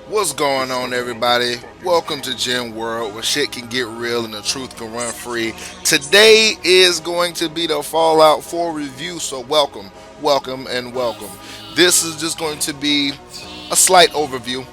What's going on, everybody? Welcome to GenWorld, where shit can get real and the truth can run free. Today is going to be the Fallout 4 review, so welcome, welcome, and welcome. This is just going to be a slight overview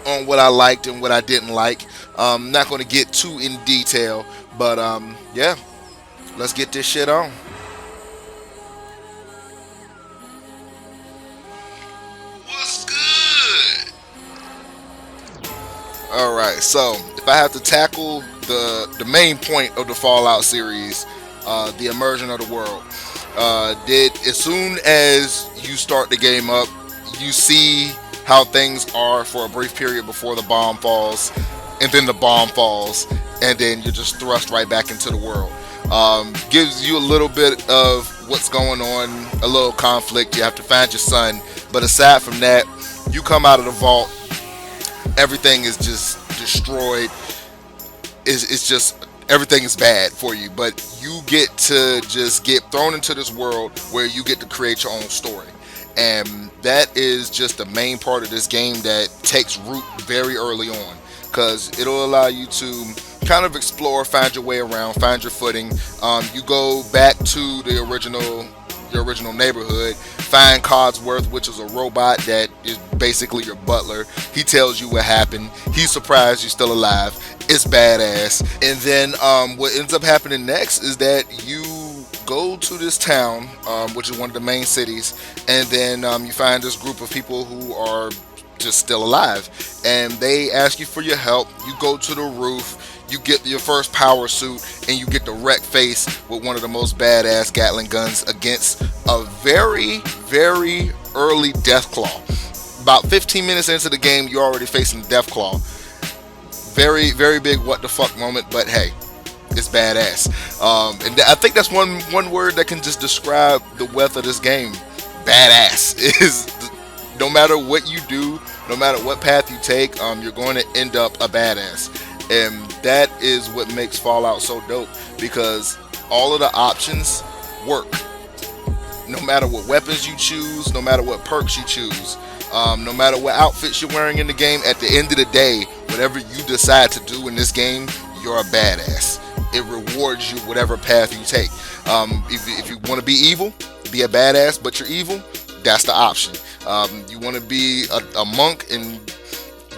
on what I liked and what I didn't like. Not going to get too in detail, but yeah, let's get this shit on. What's good? All right, so if I have to tackle the main point of the Fallout series, the immersion of the world, did as soon as you start the game up, you see how things are for a brief period before the bomb falls, and then the bomb falls, and then you're just thrust right back into the world. Gives you a little bit of what's going on, a little conflict. You have to find your son, but aside from that, you come out of the vault, everything is just destroyed. It's just everything is bad for you, but you get to just get thrown into this world where you get to create your own story, and that is just the main part of this game that takes root very early on, because it'll allow you to kind of explore, find your way around, find your footing. You go back to the original your original neighborhood, find Codsworth, which is a robot that is basically your butler. He tells you what happened. He's surprised you're still alive. It's badass. And then what ends up happening next is that you go to this town, which is one of the main cities, and then you find this group of people who are just still alive, and they ask you for your help. You go to the roof, you get your first power suit, and you get the wreck face with one of the most badass Gatling guns against a very, very early Deathclaw. About 15 minutes into the game, you're already facing Deathclaw. Very, very big what the fuck moment, but hey, it's badass. And I think that's one word that can just describe the wealth of this game. Badass is no matter what you do, no matter what path you take, you're going to end up a badass. And that is what makes Fallout so dope, because all of the options work. No matter what weapons you choose, no matter what perks you choose, no matter what outfits you're wearing in the game, at the end of the day, whatever you decide to do in this game, you're a badass. It rewards you whatever path you take. If you want to be evil, be a badass, but you're evil, that's the option. You want to be a monk and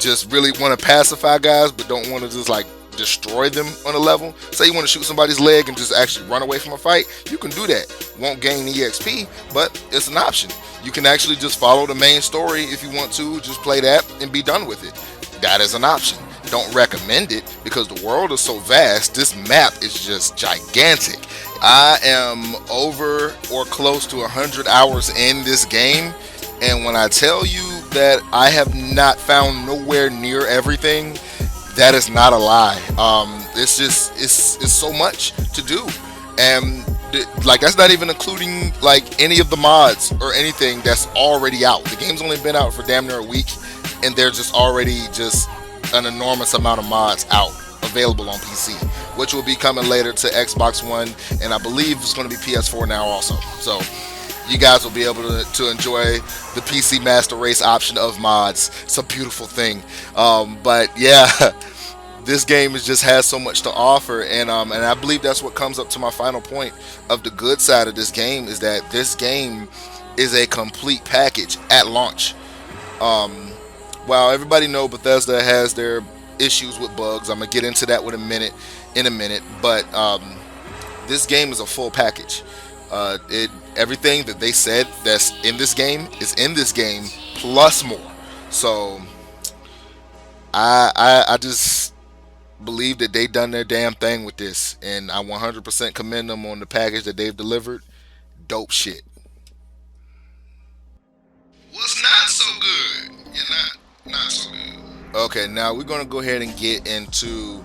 just really want to pacify guys, but don't want to just like destroy them on a level. Say you want to shoot somebody's leg and just actually run away from a fight, you can do that. Won't gain EXP, but it's an option. You can actually just follow the main story if you want to, just play that and be done with it. That is an option. Don't recommend it because the world is so vast. This map is just gigantic. I am over or close to 100 hours in this game, and when I tell you that I have not found nowhere near everything, that is not a lie. It's just it's so much to do, and like that's not even including like any of the mods or anything that's already out. The game's only been out for damn near a week, and there's just already just an enormous amount of mods out available on PC, which will be coming later to Xbox One, and I believe it's going to be PS4 now also. So you guys will be able to enjoy the PC Master Race option of mods. It's a beautiful thing. But yeah, this game just has so much to offer, and I believe that's what comes up to my final point of the good side of this game, is that this game is a complete package at launch. While everybody know Bethesda has their issues with bugs, I'm gonna get into that in a minute. But this game is a full package. Everything that they said that's in this game is in this game plus more. So I just believe that they done their damn thing with this, and I 100% commend them on the package that they've delivered. Dope shit. What's not so good? You're not so good. Okay, now we're gonna go ahead and get into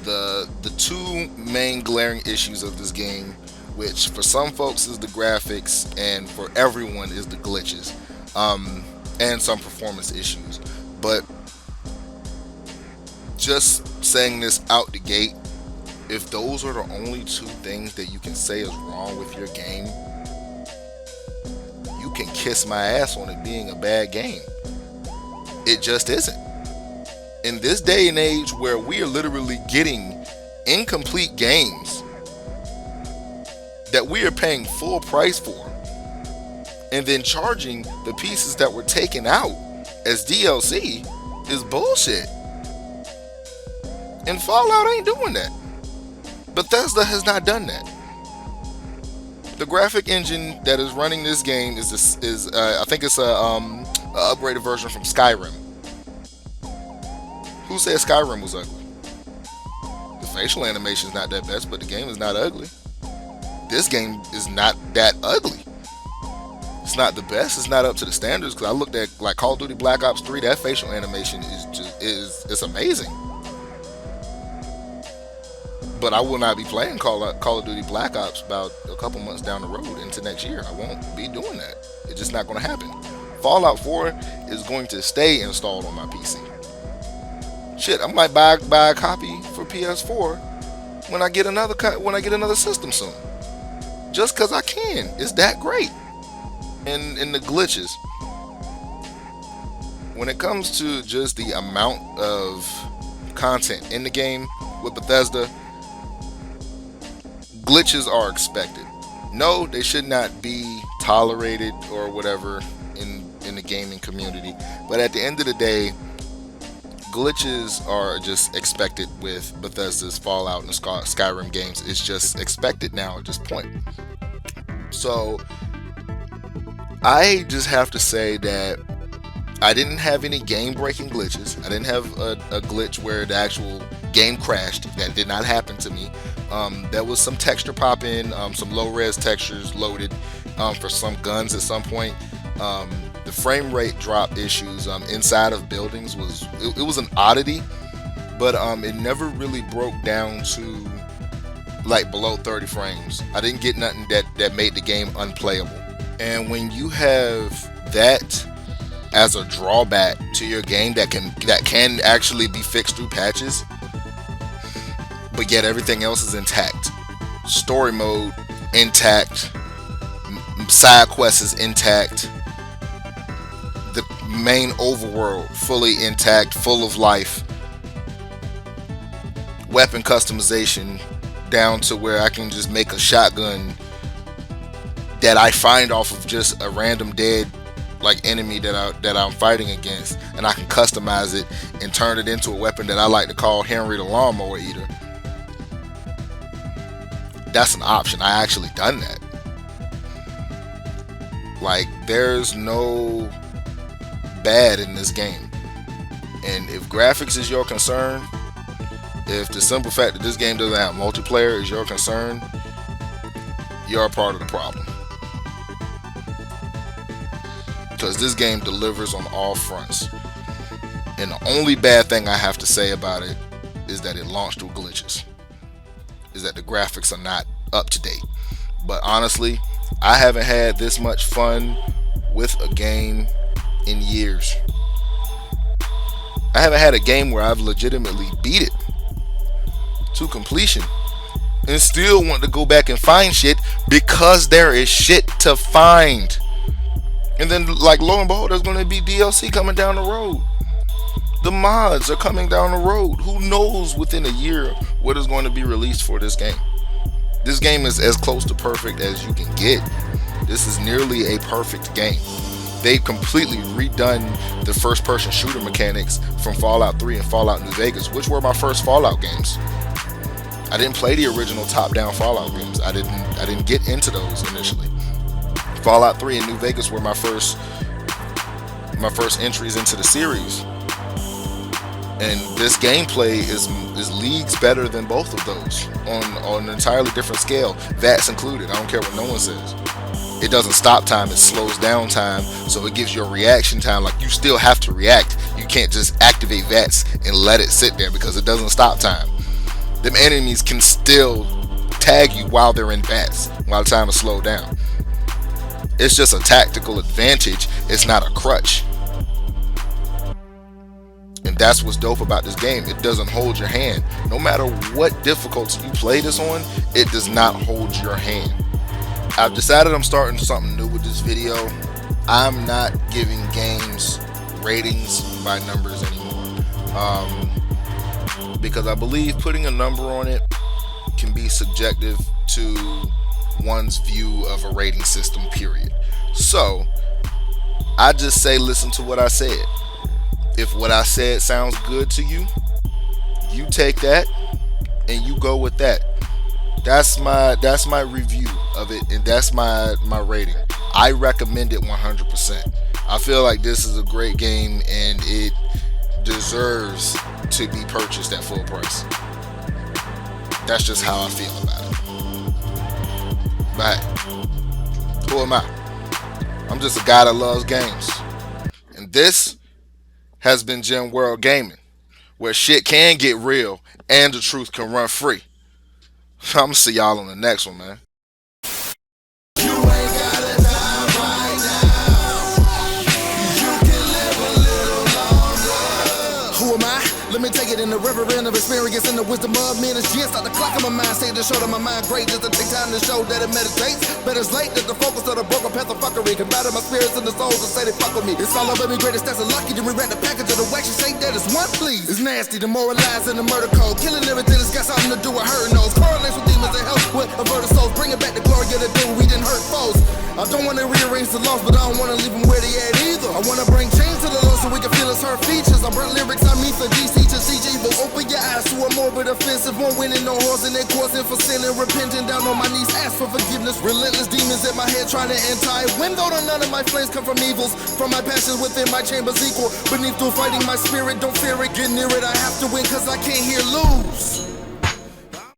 the two main glaring issues of this game, which for some folks is the graphics, and for everyone is the glitches, and some performance issues. But just saying this out the gate, if those are the only two things that you can say is wrong with your game, you can kiss my ass on it being a bad game. It just isn't. In this day and age where we are literally getting incomplete games that we are paying full price for, and then charging the pieces that were taken out as DLC, is bullshit. And Fallout ain't doing that. Bethesda has not done that. The graphic engine that is running this game is I think it's a upgraded version from Skyrim. Who said Skyrim was ugly? The facial animation is not that best, but the game is not ugly. This game is not that ugly. It's not the best. It's not up to the standards. Because I looked at like Call of Duty Black Ops 3. That facial animation is amazing. But I will not be playing Call of Duty Black Ops about a couple months down the road into next year. I won't be doing that. It's just not going to happen. Fallout 4 is going to stay installed on my PC. Shit, I might buy a copy for PS4 when I get another system soon. Just because I can. It's that great. And the glitches. When it comes to just the amount of content in the game with Bethesda, glitches are expected. No, they should not be tolerated or whatever in the gaming community. But at the end of the day, glitches are just expected with Bethesda's Fallout and Skyrim games. It's just expected now at this point. So I just have to say that I didn't have any game-breaking glitches. I didn't have a glitch where the actual game crashed. That did not happen to me. There was some texture pop in, some low-res textures loaded for some guns at some point. The frame rate drop issues inside of buildings was an oddity, but it never really broke down to like below 30 frames. I didn't get nothing that made the game unplayable. And when you have that as a drawback to your game that can actually be fixed through patches, but yet everything else is intact. Story mode intact, side quests is intact, the main overworld fully intact, full of life, weapon customization down to where I can just make a shotgun that I find off of just a random dead like enemy that I'm fighting against, and I can customize it and turn it into a weapon that I like to call Henry the Lawnmower Eater. That's an option. I actually done that. Like, there's no bad in this game. And if graphics is your concern, if the simple fact that this game doesn't have multiplayer is your concern, you're a part of the problem. Because this game delivers on all fronts. And the only bad thing I have to say about it is that it launched with glitches. Is that the graphics are not up to date. But honestly, I haven't had this much fun with a game in years. I haven't had a game where I've legitimately beat it to completion and still want to go back and find shit because there is shit to find. And then, like, lo and behold, there's going to be DLC coming down the road. The mods are coming down the road. Who knows within a year what is going to be released for this game. This game is as close to perfect as you can get. This is nearly a perfect game. They've completely redone the first-person shooter mechanics from Fallout 3 and Fallout New Vegas, which were my first Fallout games. I didn't play the original top-down Fallout games. I didn't get into those initially. Fallout 3 and New Vegas were my first entries into the series. And this gameplay is leagues better than both of those on an entirely different scale, VATS included. I don't care what no one says. It doesn't stop time, it slows down time, so it gives you a reaction time. Like, you still have to react. You can't just activate VATS and let it sit there because it doesn't stop time. Them enemies can still tag you while they're in VATS, while time is slowed down. It's just a tactical advantage. It's not a crutch. And that's what's dope about this game. It doesn't hold your hand. No matter what difficulty you play this on, it does not hold your hand. I've decided I'm starting something new with this video. I'm not giving games ratings by numbers anymore. because I believe putting a number on it can be subjective to one's view of a rating system, period. So I just say listen to what I said. If what I said sounds good to you, you take that and you go with that. That's my review of it, and that's my rating. I recommend it 100%. I feel like this is a great game and it deserves to be purchased at full price. That's just how I feel about it. But hey, who am I? I'm just a guy that loves games. And this has been GenWorld Gaming, where shit can get real and the truth can run free. I'm gonna see y'all on the next one, man. Who am I? Let me take it in the reverend of experience and the wisdom of men. It's start the clock in my mind, say to show that my mind great. Just to take time to show that it meditates. Better it's late than the focus of the broken path of fuckery. Combating my spirits and the souls that say they fuck with me. It's all about me greatest, that's a lucky. Then we read the package of the wax. You say that it's one, please. It's nasty, demoralizing the murder code. Killing everything that's got something to do with hurting those. Correlates with demons that help with averted souls. Bringing back the glory of the day when we didn't hurt foes. I don't want to rearrange the lost, but I don't want to leave them where they at either. I want to bring change to the Lord so we can feel his hurt features. I brought lyrics I mean for DC to CG, but open your eyes to a morbid offensive. More winning, no horse in their coursing for sinning. Repenting down on my knees, ask for forgiveness. Relentless demons in my head trying to anti. When though none of my flames come from evils. From my passions within my chambers equal. Beneath through fighting my spirit, don't fear it. Get near it, I have to win cause I can't hear lose.